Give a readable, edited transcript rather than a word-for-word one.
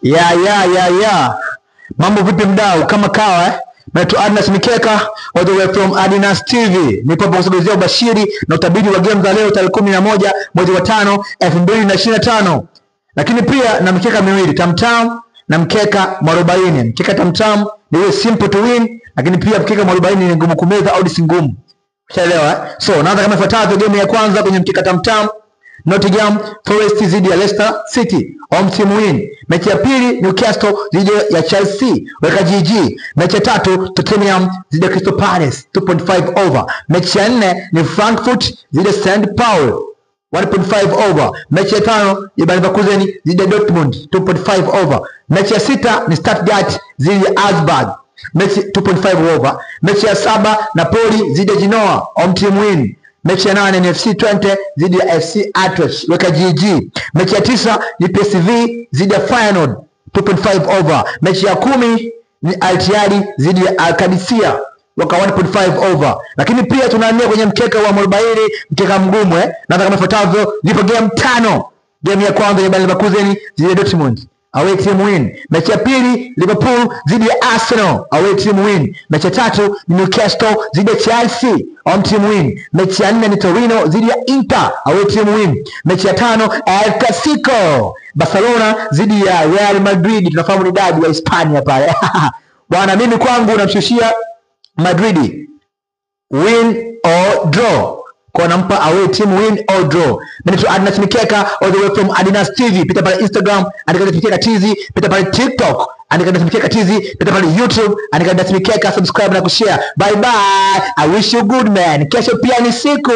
Ya. Mambo vipi mdau, kama kawa Naitwa Adnas Mikeka all the way from Adnas TV. Nipo hapa kusogezea ubashiri na utabiri wa game za leo tarehe 11 mwezi wa 5 2025. Lakini pia na mikeka miwili, tamtam na mkeka mwarobaini. Mkeka tamtam ni ile simple to win, lakini pia mkeka mwarobaini ni ngumu kumeza au si ngumu. Ushaelewa? So naanza kama ifuatavyo. Game ya kwanza kwenye mkeka tamtam, Nottingham Forest dhidi ya Leicester City, home team win. Mechi ya pili Newcastle dhidi ya Chelsea, weka GG. Mechi ya tatu Tottenham dhidi ya Crystal Palace, 2.5 over. Mechi ya nne ni Frankfurt dhidi ya St. Paul, 1.5 over. Mechi ya tano ni Bayer Leverkusen dhidi ya Dortmund, 2.5 over. Mechi ya sita ni Stuttgart dhidi ya Augsburg, mechi 2.5 over. Mechi ya saba Napoli dhidi ya Genoa, home team win. Mechi ya 8 ni FC 20 dhidi ya FC Utrecht, weka GG. Mechi ya 9 ni PSV dhidi ya Feyenoord, 2.5 over. Mechi ya 10 ni Al Ittihad dhidi ya Al Qadisiyah, weka 1.5 over. Lakini pia tunaanza kwenye mkeka wa 40, mkeka mgumu na kama ifuatavyo. Zipo game 5. Game ya kwanza ni Bayer Leverkusen dhidi ya Dortmund, away team win. Mechi ya pili Liverpool dhidi ya Arsenal, away team win. Mechi ya tatu ni Newcastle dhidi ya Chelsea, home team win. Mechi ya nne ni Torino dhidi ya Inter, away team win. Mechi ya tano El Clasico, Barcelona dhidi ya Real Madrid. Tunafahamu ni dabi wa Hispania pale. Bwana, mimi kwangu namshushia Madrid win or draw, kwa nampa away team win or draw. Mimi tu Adnas Mikeka all the way from Adnas TV. Pita pale Instagram andika Adnas Mikeka TZ, pita pale TikTok andika Adnas Mikeka TZ, pita pale YouTube andika Adnas Mikeka, subscribe na kushare. Bye bye, I wish you good man. Kesho pia ni siku.